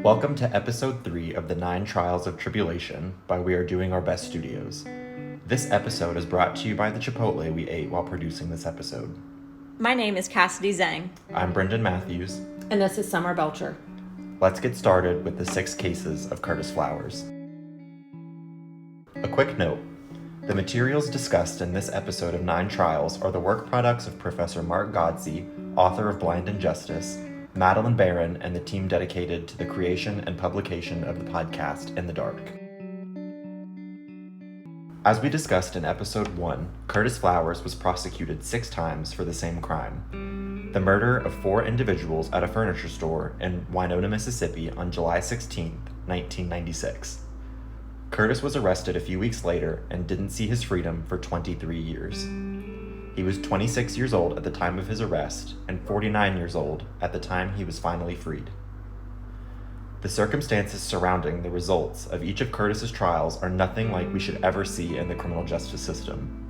Welcome to episode 3 of the Nine Trials of Tribulation by We Are Doing Our Best Studios. This episode is brought to you by the Chipotle we ate while producing this episode. My name is Cassidy Zhang. I'm Brendan Matthews. And this is Summer Belcher. Let's get started with the 6 cases of Curtis Flowers. A quick note. The materials discussed in this episode of Nine Trials are the work products of Professor Mark Godsey, author of Blind Injustice, Madeline Barron, and the team dedicated to the creation and publication of the podcast In the Dark. As we discussed in episode 1, Curtis Flowers was prosecuted 6 times for the same crime: the murder of 4 individuals at a furniture store in Winona, Mississippi on July 16, 1996. Curtis was arrested a few weeks later and didn't see his freedom for 23 years. He was 26 years old at the time of his arrest and 49 years old at the time he was finally freed. The circumstances surrounding the results of each of Curtis's trials are nothing like we should ever see in the criminal justice system.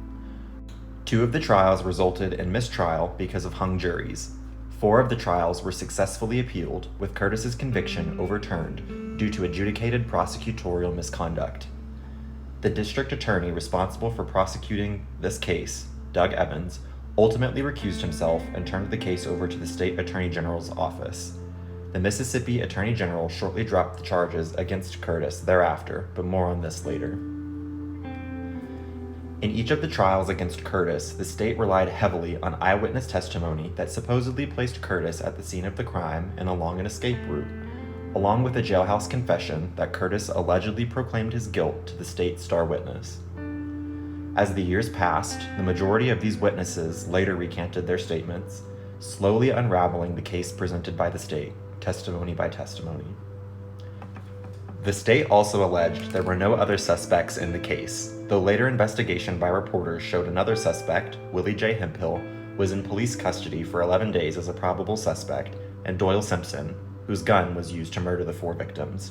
2 of the trials resulted in mistrial because of hung juries. 4 of the trials were successfully appealed, with Curtis's conviction overturned due to adjudicated prosecutorial misconduct. The district attorney responsible for prosecuting this case, Doug Evans, ultimately recused himself and turned the case over to the state attorney general's office. The Mississippi Attorney General shortly dropped the charges against Curtis thereafter, but more on this later. In each of the trials against Curtis, the state relied heavily on eyewitness testimony that supposedly placed Curtis at the scene of the crime and along an escape route, along with a jailhouse confession that Curtis allegedly proclaimed his guilt to the state's star witness. As the years passed, the majority of these witnesses later recanted their statements, slowly unraveling the case presented by the state, testimony by testimony. The state also alleged there were no other suspects in the case, though later investigation by reporters showed another suspect, Willie J. Hemphill, was in police custody for 11 days as a probable suspect, and Doyle Simpson, whose gun was used to murder the 4 victims.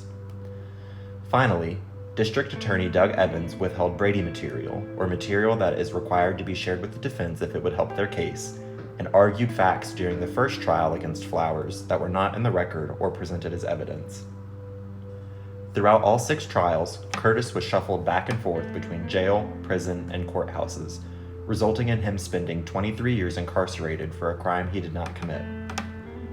Finally, District Attorney Doug Evans withheld Brady material, or material that is required to be shared with the defense if it would help their case, and argued facts during the first trial against Flowers that were not in the record or presented as evidence. Throughout all 6 trials, Curtis was shuffled back and forth between jail, prison, and courthouses, resulting in him spending 23 years incarcerated for a crime he did not commit.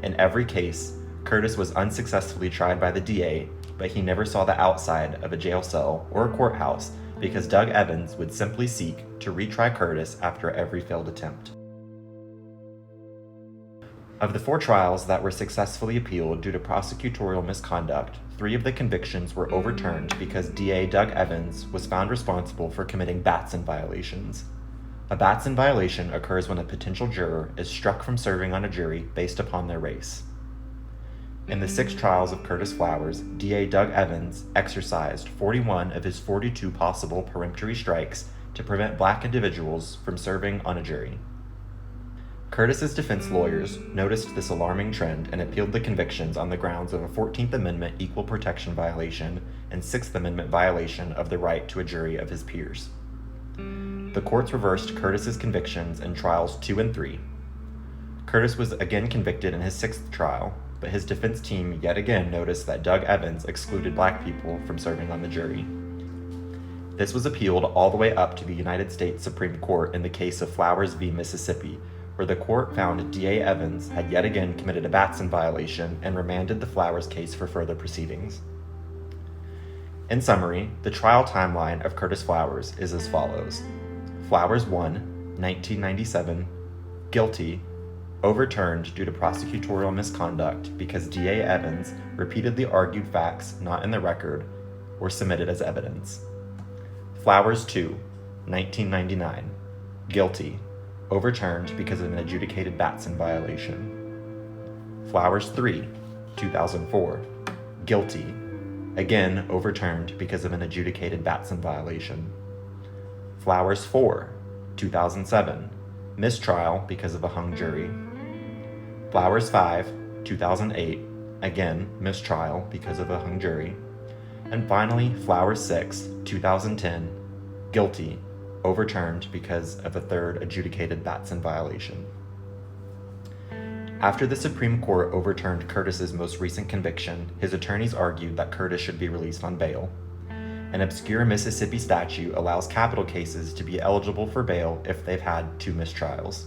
In every case, Curtis was unsuccessfully tried by the DA, but he never saw the outside of a jail cell or a courthouse because Doug Evans would simply seek to retry Curtis after every failed attempt. Of the 4 trials that were successfully appealed due to prosecutorial misconduct, 3 of the convictions were overturned because DA Doug Evans was found responsible for committing Batson violations. A Batson violation occurs when a potential juror is struck from serving on a jury based upon their race. In the 6 trials of Curtis Flowers, DA Doug Evans exercised 41 of his 42 possible peremptory strikes to prevent black individuals from serving on a jury. Curtis's defense lawyers noticed this alarming trend and appealed the convictions on the grounds of a 14th Amendment equal protection violation and 6th Amendment violation of the right to a jury of his peers. The courts reversed Curtis's convictions in trials 2 and 3. Curtis was again convicted in his 6th trial, but his defense team yet again noticed that Doug Evans excluded black people from serving on the jury. This was appealed all the way up to the United States Supreme Court in the case of Flowers v. Mississippi, where the court found DA Evans had yet again committed a Batson violation and remanded the Flowers case for further proceedings. In summary, the trial timeline of Curtis Flowers is as follows: Flowers 1, 1997, guilty, overturned due to prosecutorial misconduct because DA Evans repeatedly argued facts not in the record or submitted as evidence. Flowers 2, 1999, guilty, overturned because of an adjudicated Batson violation. Flowers 3, 2004, guilty, again overturned because of an adjudicated Batson violation. Flowers 4, 2007, mistrial because of a hung jury. Flowers 5, 2008, again mistrial because of a hung jury. And finally, Flowers 6, 2010, guilty, overturned because of a 3rd adjudicated Batson violation. After the Supreme Court overturned Curtis's most recent conviction, his attorneys argued that Curtis should be released on bail. An obscure Mississippi statute allows capital cases to be eligible for bail if they've had 2 mistrials.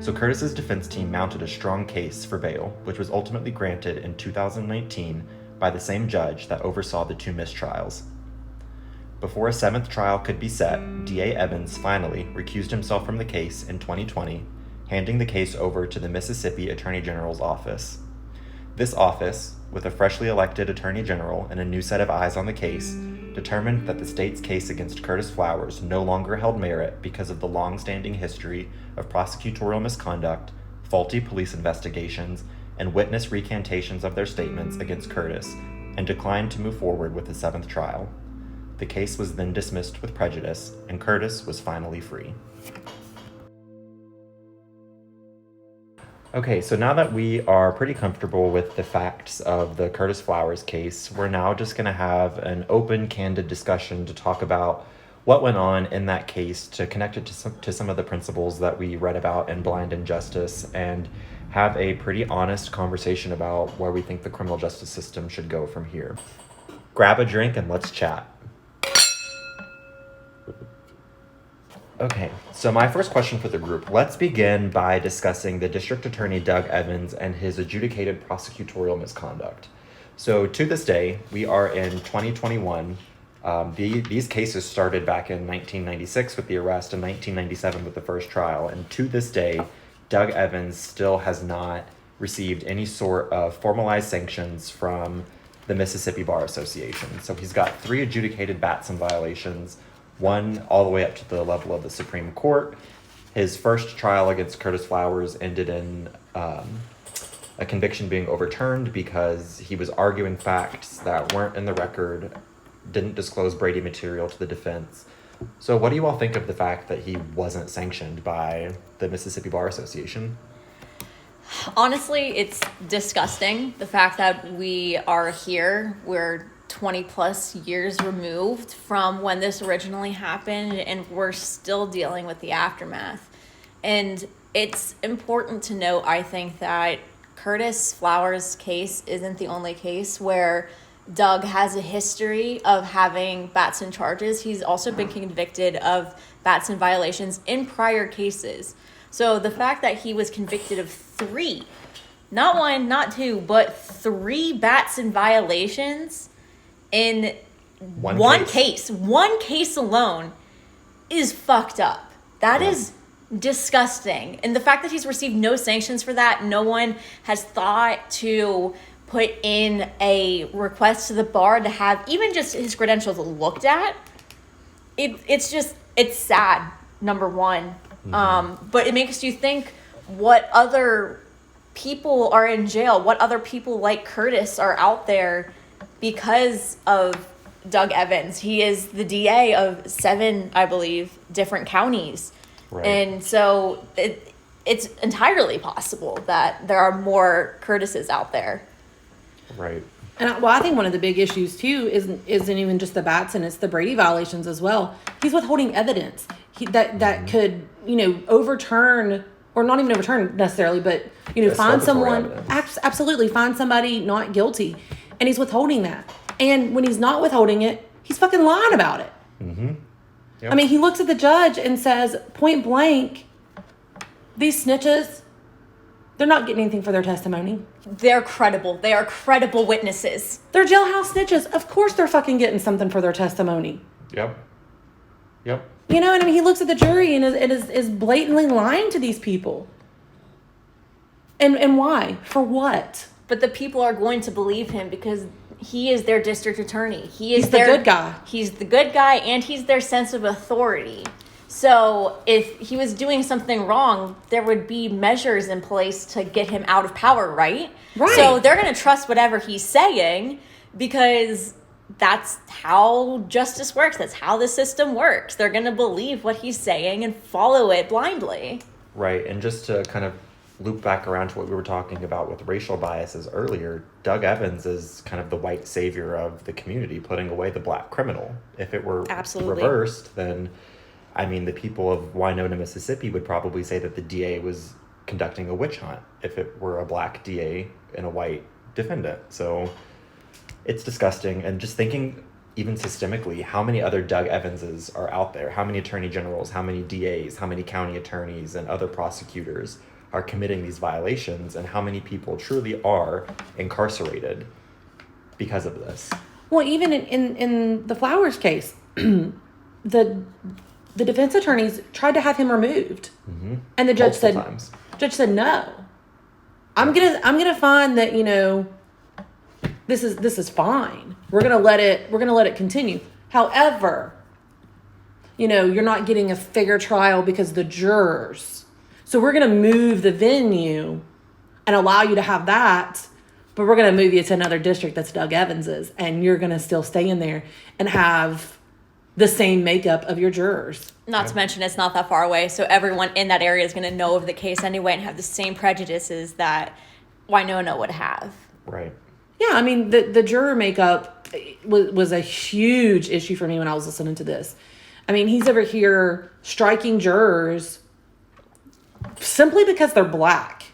So Curtis's defense team mounted a strong case for bail, which was ultimately granted in 2019 by the same judge that oversaw the 2 mistrials. Before a 7th trial could be set, D.A. Evans finally recused himself from the case in 2020, handing the case over to the Mississippi Attorney General's office. This office, with a freshly elected Attorney General and a new set of eyes on the case, determined that the state's case against Curtis Flowers no longer held merit because of the long-standing history of prosecutorial misconduct, faulty police investigations, and witness recantations of their statements against Curtis, and declined to move forward with the 7th trial. The case was then dismissed with prejudice, and Curtis was finally free. Okay, so now that we are pretty comfortable with the facts of the Curtis Flowers case, we're now just going to have an open, candid discussion to talk about what went on in that case, to connect it to some of the principles that we read about in Blind Injustice, and have a pretty honest conversation about where we think the criminal justice system should go from here. Grab a drink and let's chat. Okay, so my first question for the group. Let's begin by discussing the District Attorney Doug Evans and his adjudicated prosecutorial misconduct. So to this day, we are in 2021. These cases started back in 1996 with the arrest and 1997 with the first trial. And to this day, Doug Evans still has not received any sort of formalized sanctions from the Mississippi Bar Association. So he's got 3 adjudicated Batson violations, 1 all the way up to the level of the Supreme Court. His first trial against Curtis Flowers ended in a conviction being overturned because he was arguing facts that weren't in the record, didn't disclose Brady material to the defense. So what do you all think of the fact that he wasn't sanctioned by the Mississippi Bar Association? Honestly, it's disgusting. The fact that we are here, we're 20 plus years removed from when this originally happened, and we're still dealing with the aftermath. And it's important to note, I think, that Curtis Flowers' case isn't the only case where Doug has a history of having Batson charges. He's also been convicted of Batson violations in prior cases. So the fact that he was convicted of 3, not 1, not 2, but 3 Batson violations in one case alone is fucked up. That is disgusting. And the fact that he's received no sanctions for that, no one has thought to put in a request to the bar to have even just his credentials looked at. It's sad, number one. But it makes you think, what other people are in jail? What other people like Curtis are out there because of Doug Evans? He is the DA of 7, I believe, different counties. Right. And so it's entirely possible that there are more Curtises out there. Right. And I think one of the big issues too isn't even just the Batson, it's the Brady violations as well. He's withholding evidence that could, overturn, or not even overturn necessarily, but find someone, absolutely find somebody not guilty, and he's withholding that. And when he's not withholding it, he's fucking lying about it. Yep. I mean, he looks at the judge and says, point blank, these snitches, they're not getting anything for their testimony. They're credible. They are credible witnesses. They're jailhouse snitches. Of course they're fucking getting something for their testimony. Yep. And I mean, he looks at the jury and is blatantly lying to these people. And why? For what? But the people are going to believe him because he is their district attorney. He's the good guy. He's the good guy, and he's their sense of authority. So if he was doing something wrong, there would be measures in place to get him out of power, right? Right. So they're going to trust whatever he's saying because that's how justice works. That's how the system works. They're going to believe what he's saying and follow it blindly. Right. And just to kind of loop back around to what we were talking about with racial biases earlier, Doug Evans is kind of the white savior of the community, putting away the black criminal. If it were reversed, then, I mean, the people of Winona, Mississippi would probably say that the DA was conducting a witch hunt if it were a black DA and a white defendant. So it's disgusting. And just thinking even systemically, how many other Doug Evanses are out there? How many attorney generals, how many DAs, how many county attorneys and other prosecutors are committing these violations, and how many people truly are incarcerated because of this? Well, even in the Flowers case, the defense attorneys tried to have him removed, and the judge said no. I'm gonna find that, you know, this is fine. We're gonna let it continue. However, you know, you're not getting a fair trial because the jurors. So we're gonna move the venue and allow you to have that, but we're gonna move you to another district that's Doug Evans's, and you're gonna still stay in there and have the same makeup of your jurors. Not to mention it's not that far away, so everyone in that area is going to know of the case anyway and have the same prejudices that Winona would have. Right. Yeah, I mean, the juror makeup was a huge issue for me when I was listening to this. I mean, he's over here striking jurors simply because they're black.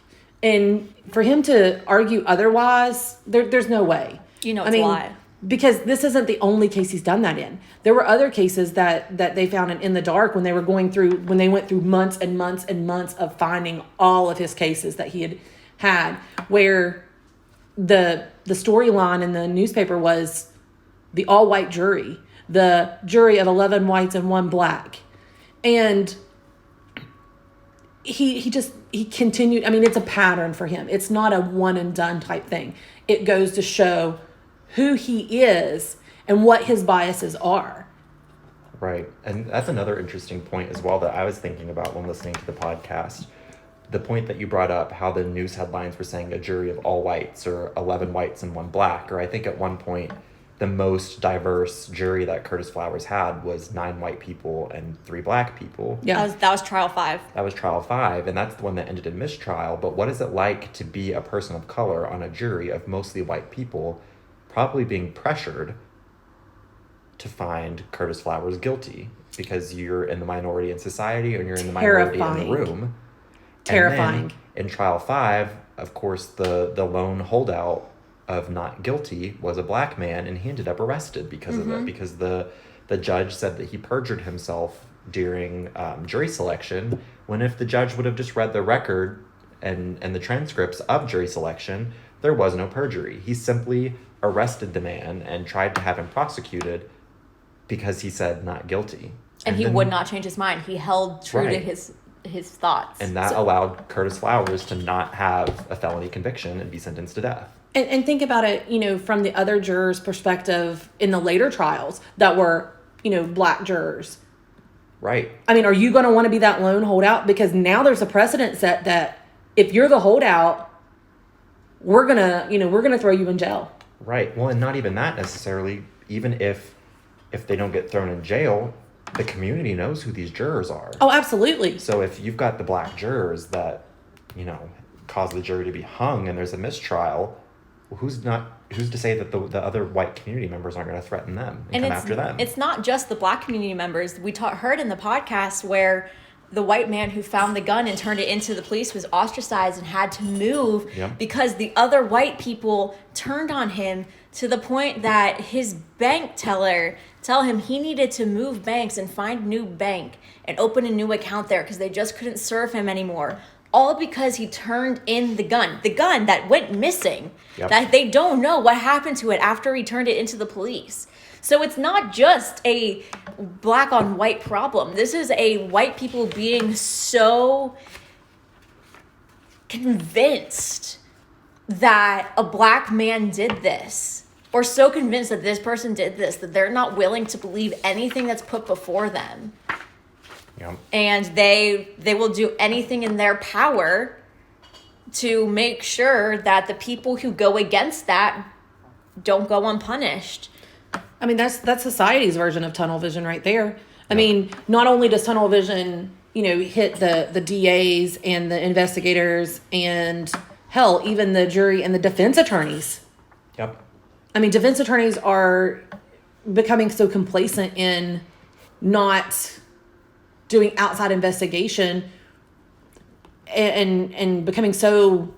And for him to argue otherwise, there's no way. You know it's a lie. Because this isn't the only case he's done that in. There were other cases that they found in the dark when they went through months and months and months of finding all of his cases that he had, where the storyline in the newspaper was the all-white jury, the jury of 11 whites and 1 black. And he continued. I mean, it's a pattern for him. It's not a one and done type thing. It goes to show who he is and what his biases are. Right. And that's another interesting point as well that I was thinking about when listening to the podcast. The point that you brought up, how the news headlines were saying a jury of all whites or 11 whites and 1 black, or I think at one point the most diverse jury that Curtis Flowers had was 9 white people and 3 black people. Yeah. That was trial 5. That was trial 5, and that's the one that ended in mistrial. But what is it like to be a person of color on a jury of mostly white people, probably being pressured to find Curtis Flowers guilty because you're in the minority in society and you're in the minority in the room? Terrifying. And then in trial 5, of course, the lone holdout of not guilty was a black man, and he ended up arrested because of it, because the judge said that he perjured himself during jury selection, when if the judge would have just read the record and the transcripts of jury selection, there was no perjury. He simply arrested the man and tried to have him prosecuted because he said not guilty. And he would not change his mind. He held true to his thoughts. And that allowed Curtis Flowers to not have a felony conviction and be sentenced to death. And think about it, you know, from the other jurors' perspective in the later trials that were, you know, black jurors. Right. I mean, are you going to want to be that lone holdout? Because now there's a precedent set that if you're the holdout, we're going to throw you in jail. Right. Well, and not even that necessarily. Even if they don't get thrown in jail, the community knows who these jurors are. Oh, absolutely. So if you've got the black jurors that, you know, cause the jury to be hung and there's a mistrial, who's to say that the other white community members aren't going to threaten them and come after them? It's not just the black community members. We heard in the podcast where the white man who found the gun and turned it into the police was ostracized and had to move because the other white people turned on him to the point that his bank teller tell him he needed to move banks and find a new bank and open a new account there because they just couldn't serve him anymore. All because he turned in the gun that went missing, that they don't know what happened to it after he turned it into the police. So it's not just a black on white problem. This is a white people being so convinced that a black man did this, or so convinced that this person did this, that they're not willing to believe anything that's put before them. Yep. And they will do anything in their power to make sure that the people who go against that don't go unpunished. I mean, that's society's version of tunnel vision right there. I mean, not only does tunnel vision, you know, hit the DAs and the investigators and hell, even the jury and the defense attorneys. Yep. I mean, defense attorneys are becoming so complacent in not doing outside investigation. and becoming so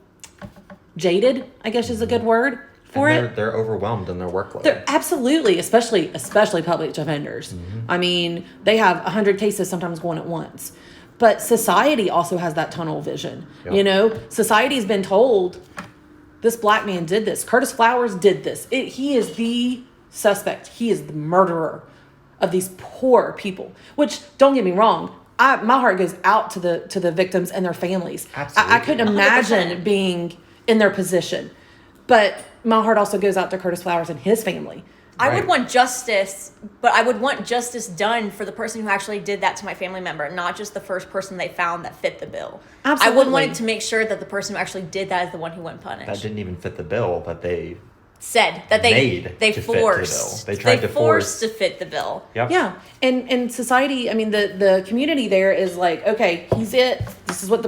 jaded, I guess is a good word for it. They're overwhelmed in their workload. They're absolutely, especially public defenders. I mean, they have 100 cases sometimes going at once. But society also has that tunnel vision. Yep. You know, society's been told this black man did this. Curtis Flowers did this. He is the suspect. He is the murderer of these poor people. Which, don't get me wrong, my heart goes out to the victims and their families. Absolutely. I couldn't imagine 100%. being in their position. But my heart also goes out to Curtis Flowers and his family. I Right. would want justice, but I would want justice done for the person who actually did that to my family member, not just the first person they found that fit the bill. Absolutely. I would want it to make sure that the person who actually did that is the one who went punished. That didn't even fit the bill, but they Said that they made to fit the forced. bill. They tried to force to fit the bill. Yep. Yeah, and society. I mean, the community there is like, okay, he's it. This is what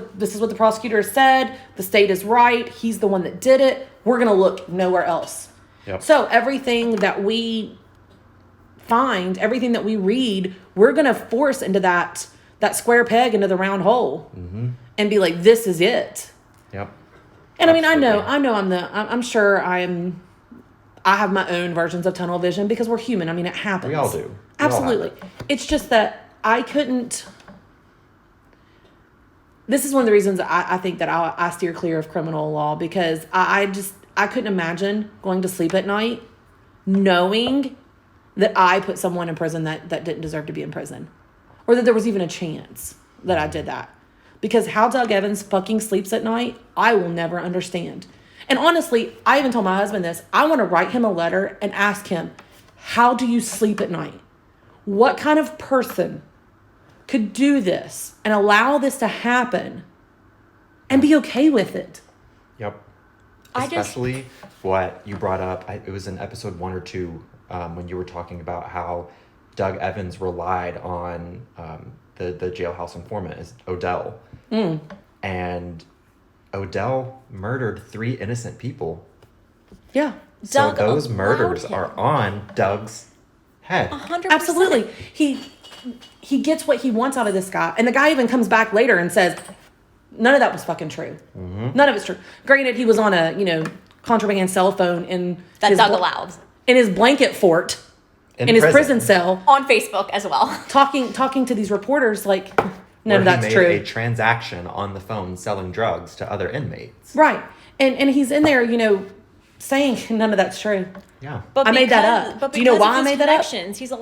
the prosecutor said. The state is right. He's the one that did it. We're gonna look nowhere else. Yep. So everything that we find, everything that we read, we're gonna force into that square peg into the round hole, and be like, this is it. Yep. And I mean, Absolutely. I'm sure I have my own versions of tunnel vision because we're human. I mean, it happens. We all do. We all have Absolutely. it. It's just that I couldn't. This is one of the reasons I think that I steer clear of criminal law, because I couldn't imagine going to sleep at night knowing that I put someone in prison that didn't deserve to be in prison, or that there was even a chance that I did that. Because how Doug Evans fucking sleeps at night, I will never understand. And honestly, I even told my husband this. I want to write him a letter and ask him, how do you sleep at night? What kind of person could do this and allow this to happen and be okay with it? Yep. I just- Especially what you brought up. It was in episode 1 or 2 when you were talking about how Doug Evans relied on the jailhouse informant is Odell. And Odell murdered 3 innocent people. Yeah, So Doug those allowed murders him. are on Doug's head. 100%. absolutely. He gets what he wants out of this guy. And the guy even comes back later and says, none of that was fucking true. None of it's true. Granted, he was on a, contraband cell phone in That his Doug allowed. in his blanket fort in his prison cell, On Facebook as well. talking to these reporters like none Where of that's he true. made a transaction on the phone selling drugs to other inmates. Right. And he's in there, saying none of that's true. Yeah. But I made that because- up. But Do you know because why of I his made that up? connections, He's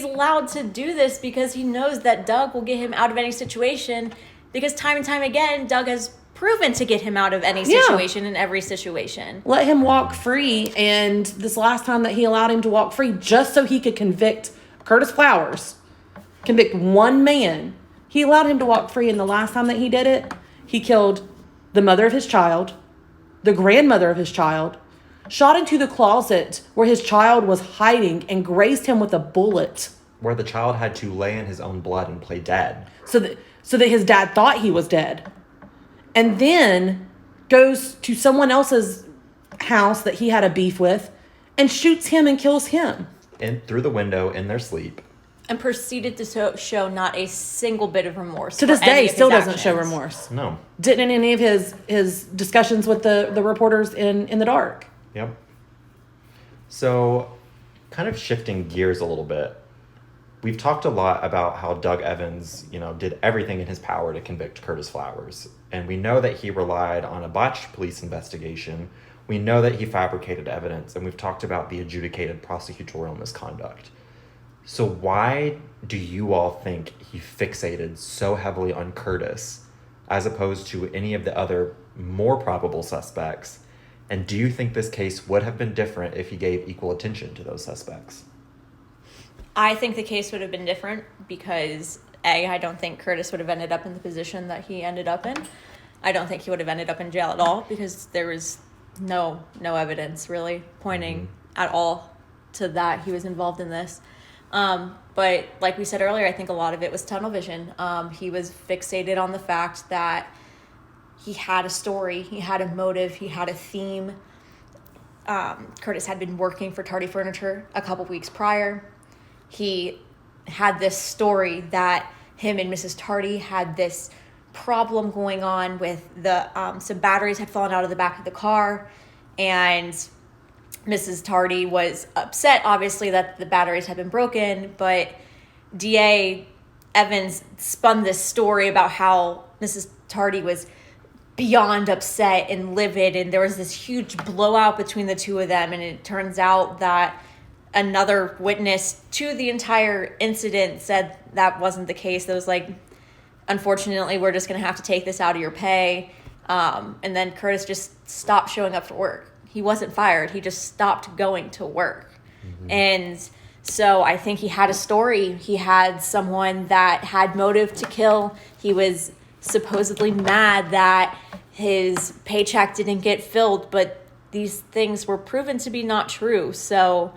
allowed to do this because he knows that Doug will get him out of any situation. Because time and time again, Doug has proven to get him out of any Yeah. situation in every situation. Let him walk free. And this last time that he allowed him to walk free, just so he could convict Curtis Flowers, convict one man, he allowed him to walk free. And the last time that he did it, he killed the mother of his child, the grandmother of his child, shot into the closet where his child was hiding, and grazed him with a bullet Where the child had to lay in his own blood and play dead. so that his dad thought he was dead. And then goes to someone else's house that he had a beef with and shoots him and kills him. Through the window in their sleep. And proceeded to show not a single bit of remorse. To this for any day, of still his doesn't show actions. remorse. No. Didn't in any of his discussions with the reporters in the dark. Yep. So, kind of shifting gears a little bit. We've talked a lot about how Doug Evans, did everything in his power to convict Curtis Flowers. And we know that he relied on a botched police investigation. We know that he fabricated evidence. And we've talked about the adjudicated prosecutorial misconduct. So why do you all think he fixated so heavily on Curtis as opposed to any of the other more probable suspects? And do you think this case would have been different if he gave equal attention to those suspects? I think the case would have been different because, A, I don't think Curtis would have ended up in the position that he ended up in. I don't think he would have ended up in jail at all because there was no evidence really pointing at all to that he was involved in this. But like we said earlier, I think a lot of it was tunnel vision. He was fixated on the fact that he had a story, he had a motive, he had a theme. Curtis had been working for Tardy Furniture a couple weeks prior. He had this story that him and Mrs. Tardy had this problem going on with the some batteries had fallen out of the back of the car, and Mrs. Tardy was upset, obviously, that the batteries had been broken, but DA Evans spun this story about how Mrs. Tardy was beyond upset and livid, and there was this huge blowout between the two of them, and it turns out that another witness to the entire incident said that wasn't the case. That was like, unfortunately, we're just going to have to take this out of your pay. And then Curtis just stopped showing up for work. He wasn't fired. He just stopped going to work. Mm-hmm. And so I think he had a story. He had someone that had motive to kill. He was supposedly mad that his paycheck didn't get filled, but these things were proven to be not true. So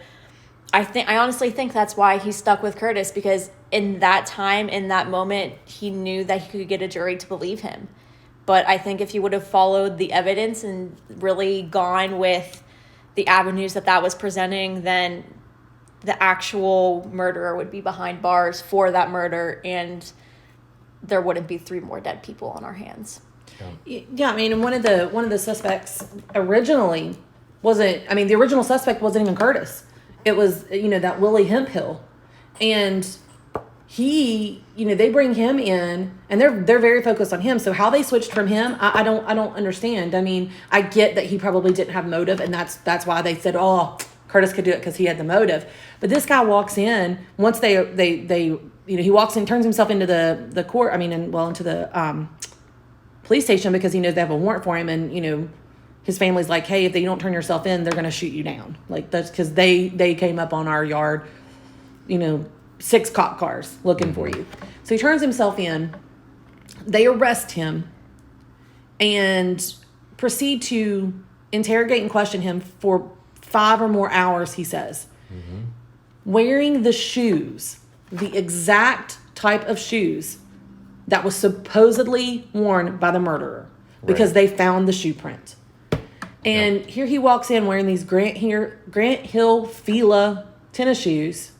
I honestly think that's why he stuck with Curtis, because in that time, in that moment, he knew that he could get a jury to believe him. But I think if he would have followed the evidence and really gone with the avenues that was presenting, then the actual murderer would be behind bars for that murder, and there wouldn't be 3 more dead people on our hands. Yeah, I mean, and one of the suspects originally wasn't. I mean, the original suspect wasn't even Curtis. It was, that Willie Hemphill, and he, they bring him in, and they're very focused on him. So how they switched from him, I don't understand. I mean, I get that he probably didn't have motive, and that's why they said, oh, Curtis could do it because he had the motive. But this guy walks in once they he walks in, turns himself into the court. I mean, into the police station, because he knows they have a warrant for him, and his family's like, hey, if you don't turn yourself in, they're going to shoot you down. Like, that's because they came up on our yard, 6 cop cars looking for you. So he turns himself in. They arrest him and proceed to interrogate and question him for 5 or more hours, he says. Mm-hmm. Wearing the shoes, the exact type of shoes that was supposedly worn by the murderer, because they found the shoe print. And here he walks in wearing these Grant Hill Fila tennis shoes.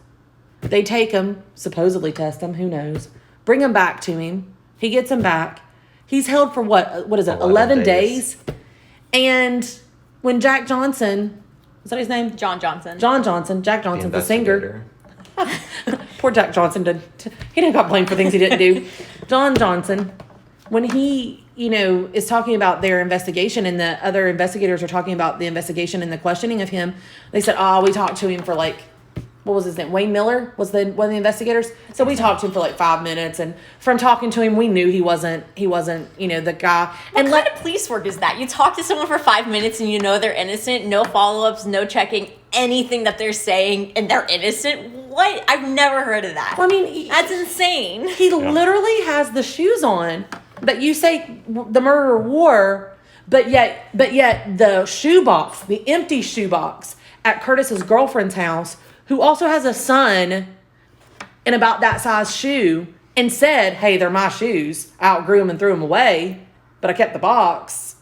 They take him, supposedly test him, who knows, bring him back to him. He gets him back. He's held for what is it, 11 days? And when Jack Johnson, is that his name? John Johnson, Jack Johnson, the singer. Poor Jack Johnson, he didn't got blamed for things he didn't do. John Johnson, when he, is talking about their investigation, and the other investigators are talking about the investigation and the questioning of him, they said, we talked to him for what was his name? Wayne Miller was one of the investigators. So we talked to him for 5 minutes, and from talking to him, we knew he wasn't, the guy. What kind of police work is that? You talk to someone for 5 minutes and they're innocent, no follow-ups, no checking anything that they're saying, and they're innocent? What? I've never heard of that. I mean, that's insane. He literally has the shoes on that you say the murderer wore, but yet the shoebox, the empty shoebox at Curtis's girlfriend's house, who also has a son in about that size shoe, and said, hey, they're my shoes. I outgrew them and threw them away, but I kept the box.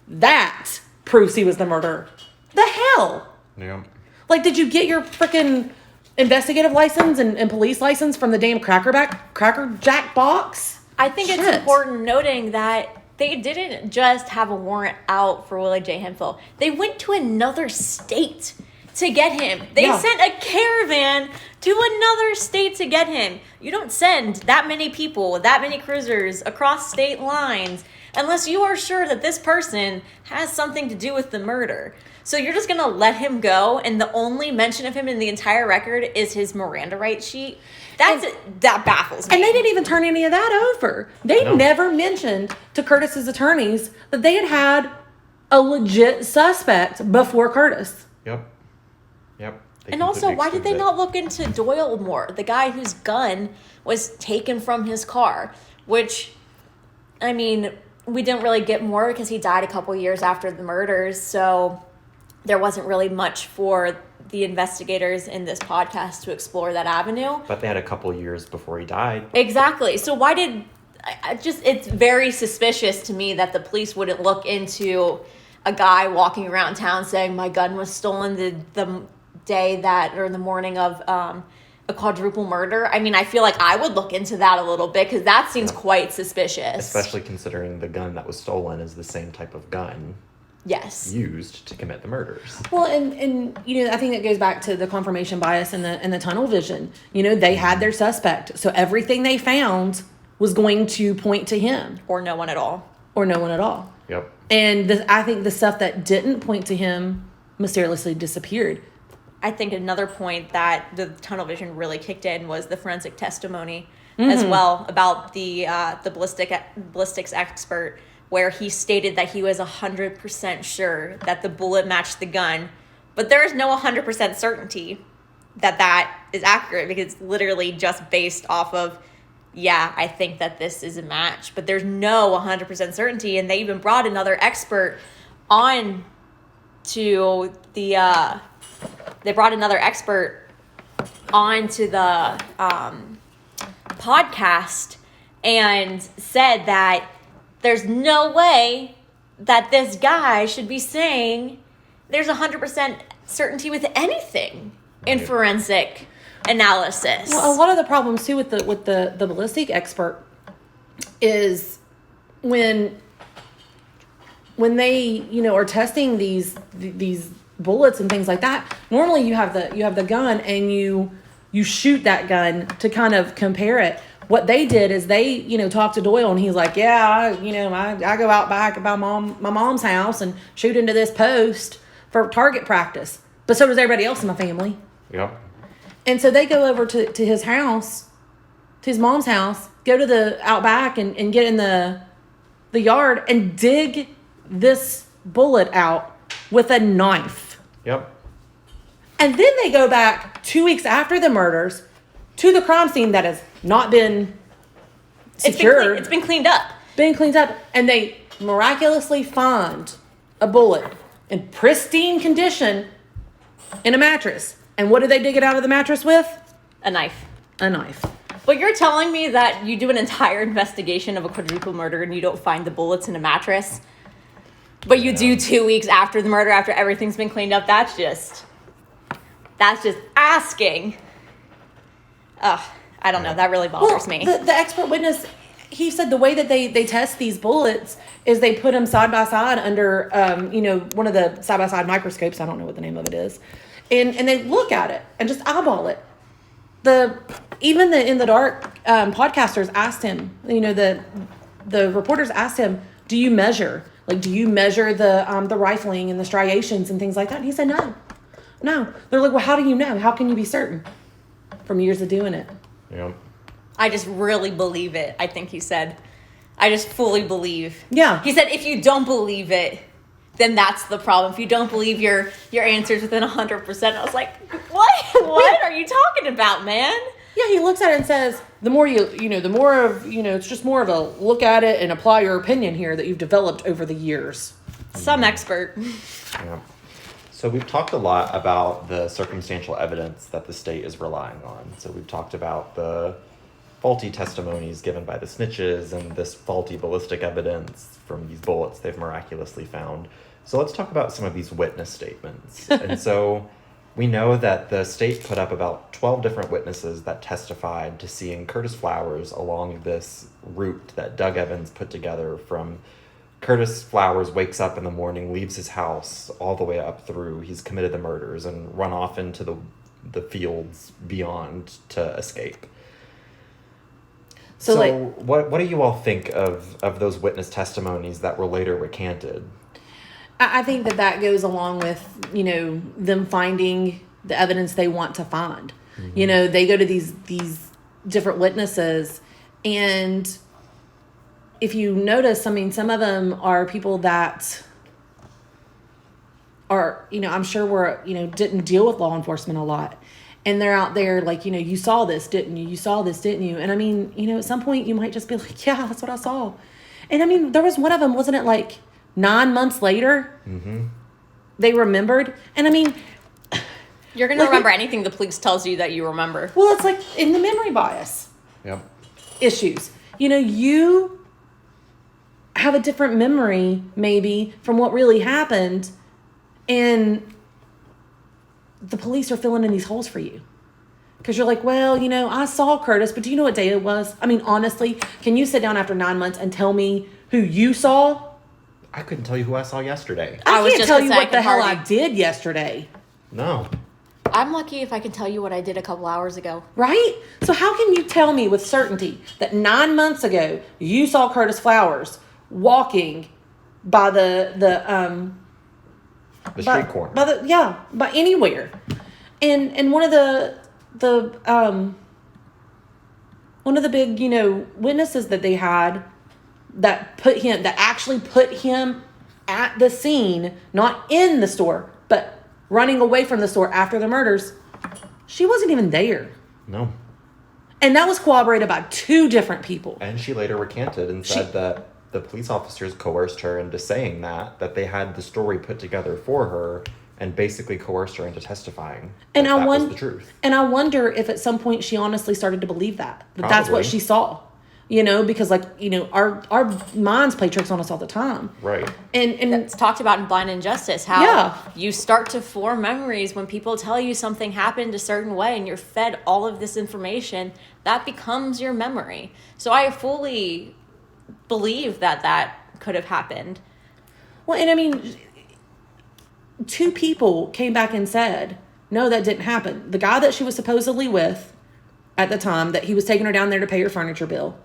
That proves he was the murderer. The hell? Yeah. Did you get your freaking investigative license and police license from the damn Cracker Jack box? I think it's important noting that they didn't just have a warrant out for Willie J. Hemphill. They went to another state to get him. They sent a caravan to another state to get him. You don't send that many people, that many cruisers across state lines unless you are sure that this person has something to do with the murder. So you're just going to let him go, and the only mention of him in the entire record is his Miranda rights sheet? That baffles me. And they didn't even turn any of that over. They never mentioned to Curtis's attorneys that they had a legit suspect before Curtis. Yep. And also, why did they not look into Doyle more? The guy whose gun was taken from his car, which, I mean, we didn't really get more because he died a couple years after the murders, so there wasn't really much for the investigators in this podcast to explore that avenue. But they had a couple years before he died. Exactly. So why did... it's very suspicious to me that the police wouldn't look into a guy walking around town saying my gun was stolen the day that, or the morning of a quadruple murder, I mean, I feel like I would look into that a little bit because that seems quite suspicious. Especially considering the gun that was stolen is the same type of gun used to commit the murders. Well, and you know, I think that goes back to the confirmation bias and the tunnel vision. You know, they had their suspect, so everything they found was going to point to him. Or no one at all. Yep. And I think the stuff that didn't point to him mysteriously disappeared. I think another point that the tunnel vision really kicked in was the forensic testimony as well about the ballistics expert, where he stated that he was 100% sure that the bullet matched the gun, but there is no 100% certainty that is accurate because it's literally just based off of, I think that this is a match, but there's no 100% certainty. And they even brought another expert on to the podcast and said that there's no way that this guy should be saying there's 100% certainty with anything in forensic analysis. Well, a lot of the problems too with the ballistic expert is when they, you know, are testing these bullets and things like that. Normally you have the gun and you shoot that gun to kind of compare it. What they did is they, you know, talked to Doyle and he's like, I go out back at my mom's house and shoot into this post for target practice. But so does everybody else in my family. Yep. And so they go over to his house, to his mom's house, go to the out back and get in the yard and dig this bullet out with a knife. Yep. And then they go back 2 weeks after the murders to the crime scene that has not been secured. It's been cleaned up. And they miraculously find a bullet in pristine condition in a mattress. And what did they dig it out of the mattress with? A knife. But you're telling me that you do an entire investigation of a quadruple murder and you don't find the bullets in a mattress? But you do 2 weeks after the murder, after everything's been cleaned up? That's just asking. I don't know. That really bothers me. The expert witness, he said the way that they test these bullets is they put them side by side under, one of the side by side microscopes. I don't know what the name of it is. And they look at it and just eyeball it. In the dark podcasters asked him, the reporters asked him, do you measure the rifling and the striations and things like that? And he said, no. They're like, well, how do you know? How can you be certain? From years of doing it. Yeah. I just really believe it. I think he said, I just fully believe. Yeah. He said, if you don't believe it, then that's the problem. If you don't believe your answers within 100%, I was like, what are you talking about, man? Yeah, he looks at it and says, it's just more of a look at it and apply your opinion here that you've developed over the years. Some expert. Yeah. So we've talked a lot about the circumstantial evidence that the state is relying on. So we've talked about the faulty testimonies given by the snitches and this faulty ballistic evidence from these bullets they've miraculously found. So let's talk about some of these witness statements. And so we know that the state put up about 12 different witnesses that testified to seeing Curtis Flowers along this route that Doug Evans put together from Curtis Flowers wakes up in the morning, leaves his house all the way up through he's committed the murders and run off into the fields beyond to escape. So what do you all think of those witness testimonies that were later recanted? I think that goes along with, them finding the evidence they want to find. Mm-hmm. They go to these different witnesses, and if you notice, some of them are people that are, I'm sure didn't deal with law enforcement a lot. And they're out there like, you saw this, didn't you? You saw this, didn't you? And I mean, at some point you might just be like, yeah, that's what I saw. And I mean, there was one of them, wasn't it like 9 months later? Mm-hmm. They remembered. And I mean, you're going to remember anything the police tells you that you remember. Well, it's like in the memory bias issues. You have a different memory maybe from what really happened, and the police are filling in these holes for you. Because you're like, well, I saw Curtis, but do you know what day it was? I mean, honestly, can you sit down after 9 months and tell me who you saw? I couldn't tell you who I saw yesterday. I was can't just tell gonna you say, what the hell I hardly- did yesterday. No. I'm lucky if I can tell you what I did a couple hours ago. Right? So how can you tell me with certainty that 9 months ago you saw Curtis Flowers walking by the street corner. By anywhere. And one of the big, witnesses that they had that actually put him at the scene, not in the store, but running away from the store after the murders, she wasn't even there. No. And that was corroborated by 2 different people. And she later recanted and said that the police officers coerced her into saying that they had the story put together for her and basically coerced her into testifying. And that was the truth. And I wonder if at some point she honestly started to believe that that's Probably. what she saw. Because our minds play tricks on us all the time. Right. And It's talked about in Blind Injustice, how you start to form memories when people tell you something happened a certain way and you're fed all of this information, that becomes your memory. So I fully believe that could have happened. well, and I mean, 2 people came back and said, no, that didn't happen. The guy that she was supposedly with at the time, that he was taking her down there to pay her furniture bill,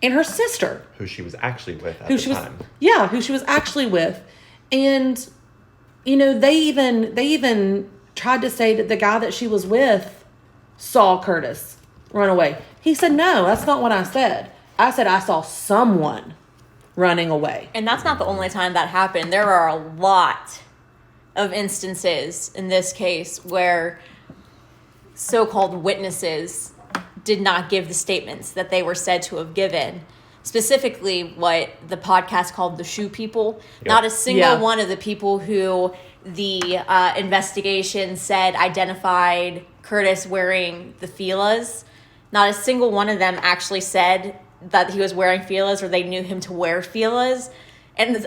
and her sister, Who she was actually with at the time. who she was actually with. And, they even tried to say that the guy that she was with saw Curtis run away. He said, no, that's not what I said. I said I saw someone running away. And that's not the only time that happened. There are a lot of instances in this case where so-called witnesses did not give the statements that they were said to have given. Specifically, what the podcast called the Shoe People. Yep. Not a single Yeah. one of the people who the investigation said identified Curtis wearing the Fila's. Not a single one of them actually said that he was wearing Fila's or they knew him to wear Fila's. And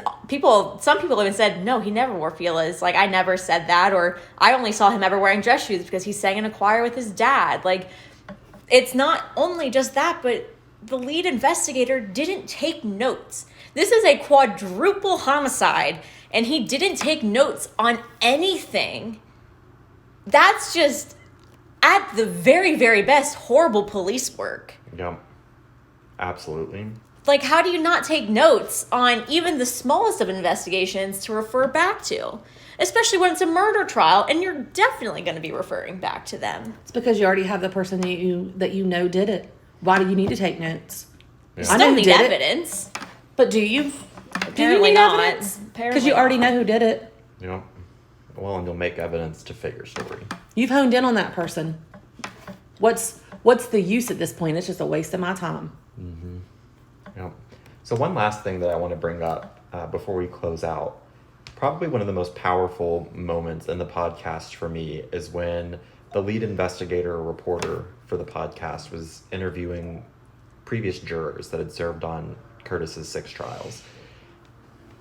some people even said, no, he never wore Fila's. Like, I never said that. Or I only saw him ever wearing dress shoes because he sang in a choir with his dad. Like, it's not only just that, but the lead investigator didn't take notes. This is a quadruple homicide, and he didn't take notes on anything. That's just, at the very, very best, horrible police work. Yep. Absolutely. Like, how do you not take notes on even the smallest of investigations to refer back to? Especially when it's a murder trial, and you're definitely going to be referring back to them. It's because you already have the person that you know did it. Why do you need to take notes? Yeah. I know Still who need did it. evidence. But do you? Apparently need not. evidence? Because Apparently you already not. know who did it. Yep. Well, and you'll make evidence to fit your story. You've honed in on that person. What's the use at this point? It's just a waste of my time. Yep. So one last thing that I want to bring up before we close out. Probably one of the most powerful moments in the podcast for me is when the lead investigator or reporter for the podcast was interviewing previous jurors that had served on Curtis's 6 trials.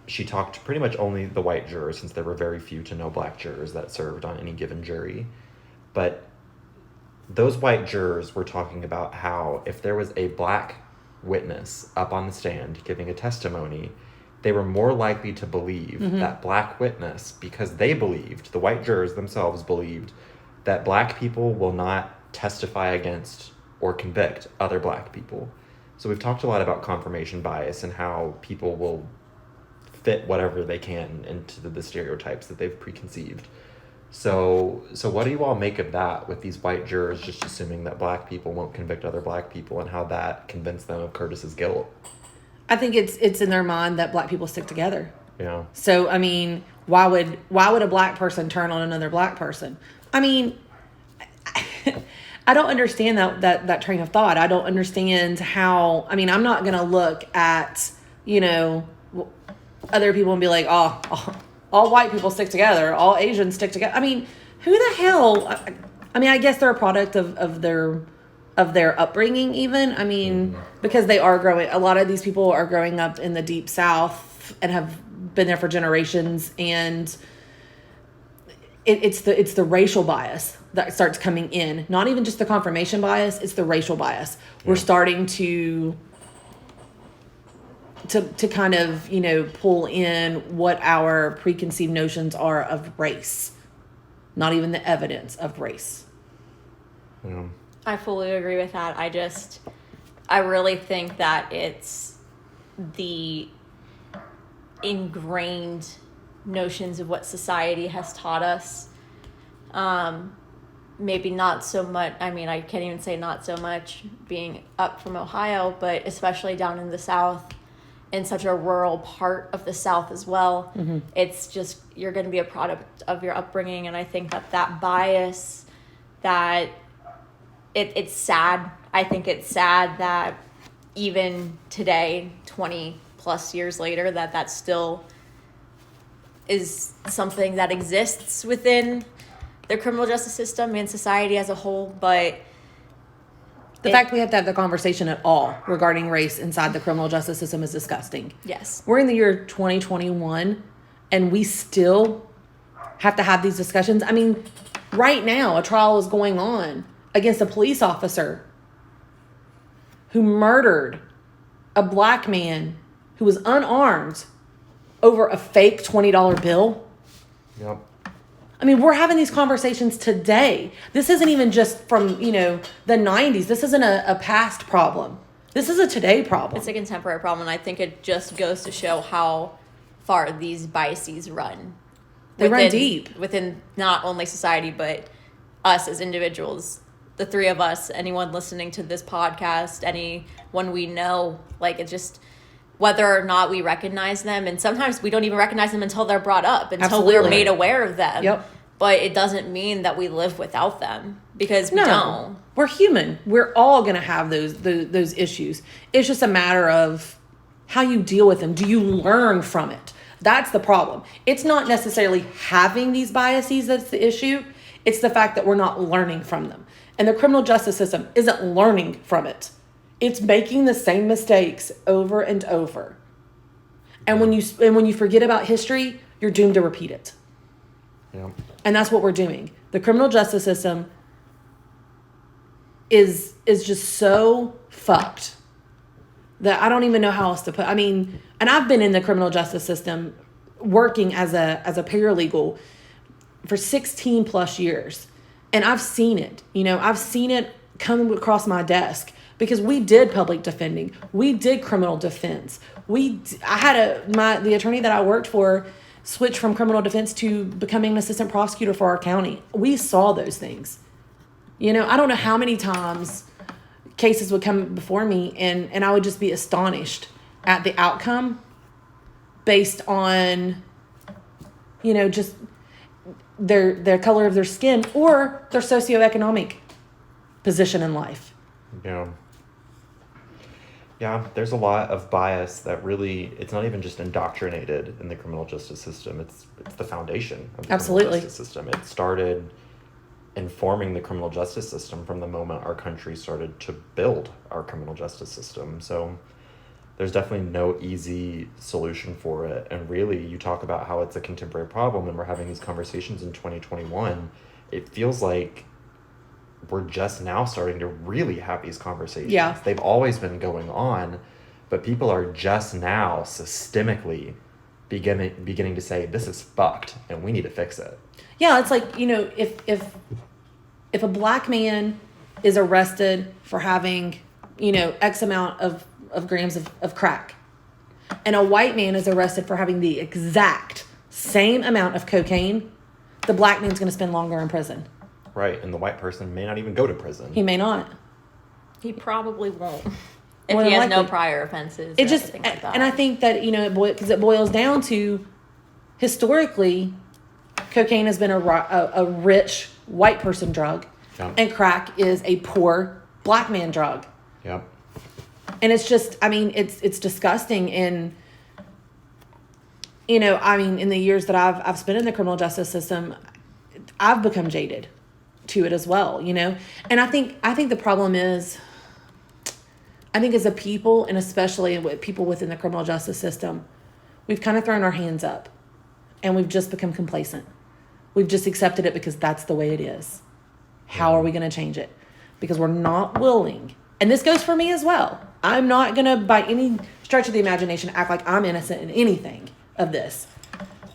She talked to pretty much only the white jurors, since there were very few to no black jurors that served on any given jury. But those white jurors were talking about how if there was a black witness up on the stand giving a testimony, they were more likely to believe that black witness because the white jurors themselves believed that black people will not testify against or convict other black people. So we've talked a lot about confirmation bias and how people will fit whatever they can into the stereotypes that they've preconceived. So what do you all make of that, with these white jurors just assuming that black people won't convict other black people, and how that convinced them of Curtis's guilt? I think it's in their mind that black people stick together. Yeah. So I mean, why would a black person turn on another black person? I mean, I don't understand that train of thought. I don't understand how. I mean, I'm not gonna look at other people and be like, oh, all white people stick together, all Asians stick together. I mean, who the hell? I mean, I guess they're a product of their upbringing, even. I mean, because they are growing. A lot of these people are growing up in the deep South and have been there for generations, and it's the racial bias that starts coming in. Not even just the confirmation bias, it's the racial bias. We're starting to kind of, pull in what our preconceived notions are of race. Not even the evidence of race. Yeah. I fully agree with that. I really think that it's the ingrained notions of what society has taught us. Maybe not so much, I can't even say not so much being up from Ohio, but especially down in the South, in such a rural part of the South as well. Mm-hmm. It's just, you're going to be a product of your upbringing. And I think that bias, that it's sad. I think it's sad that even today, 20 plus years later, that still is something that exists within the criminal justice system and society as a whole. But the fact we have to have the conversation at all regarding race inside the criminal justice system is disgusting. Yes. We're in the year 2021 and we still have to have these discussions. Right now, a trial is going on against a police officer who murdered a black man who was unarmed over a fake $20 bill. Yep. We're having these conversations today. This isn't even just from, the 90s. This isn't a past problem. This is a today problem. It's a contemporary problem, and I think it just goes to show how far these biases run. They run deep. Within not only society, but us as individuals. The three of us, anyone listening to this podcast, anyone we know, it's just whether or not we recognize them. And sometimes we don't even recognize them until they're brought up, until Absolutely. we're made aware of them. Yep. But it doesn't mean that we live without them, because we don't. We're human. We're all going to have those issues. It's just a matter of how you deal with them. Do you learn from it? That's the problem. It's not necessarily having these biases that's the issue. It's the fact that we're not learning from them. And the criminal justice system isn't learning from it. It's making the same mistakes over and over. And when you forget about history, you're doomed to repeat it. Yeah. And that's what we're doing. The criminal justice system is just so fucked that I don't even know how else to put. And I've been in the criminal justice system working as a paralegal for 16 plus years. And I've seen it. I've seen it come across my desk because we did public defending. We did criminal defense. I had the attorney that I worked for switch from criminal defense to becoming an assistant prosecutor for our county. We saw those things. I don't know how many times cases would come before me and I would just be astonished at the outcome based on, just their color of their skin or their socioeconomic position in life. Yeah. Yeah, there's a lot of bias that really, it's not even just indoctrinated in the criminal justice system. It's the foundation of the Absolutely. criminal justice system. It started informing the criminal justice system from the moment our country started to build our criminal justice system. So there's definitely no easy solution for it. And really, you talk about how it's a contemporary problem and we're having these conversations in 2021. It feels like we're just now starting to really have these conversations. Yeah. They've always been going on, but people are just now systemically beginning to say, this is fucked and we need to fix it. Yeah, it's like, if a black man is arrested for having, X amount of grams of crack, and a white man is arrested for having the exact same amount of cocaine, the black man's going to spend longer in prison. Right, and the white person may not even go to prison. He may not. He probably won't. If More he than has no likely. prior offenses. It just, anything like that. and I think that, because it boils down to, historically, cocaine has been a rich white person drug, Yep. and crack is a poor black man drug. Yep. And it's just, it's disgusting. And, in the years that I've spent in the criminal justice system, I've become jaded to it as well, And I think the problem is, as a people, and especially with people within the criminal justice system, we've kind of thrown our hands up and we've just become complacent. We've just accepted it because that's the way it is. How are we going to change it? Because we're not willing. And this goes for me as well. I'm not going to, by any stretch of the imagination, act like I'm innocent in anything of this.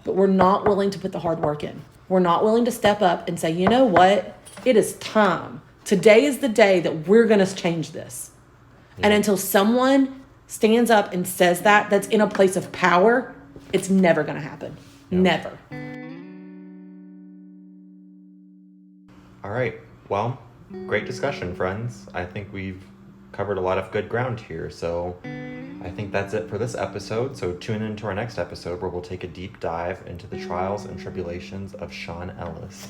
But we're not willing to put the hard work in. We're not willing to step up and say, you know what? It is time. Today is the day that we're going to change this. Yeah. And until someone stands up and says that's in a place of power, it's never going to happen. Yeah. Never. All right. Well, great discussion, friends. I think we've covered a lot of good ground here. So I think that's it for this episode. So tune in to our next episode where we'll take a deep dive into the trials and tribulations of Sean Ellis.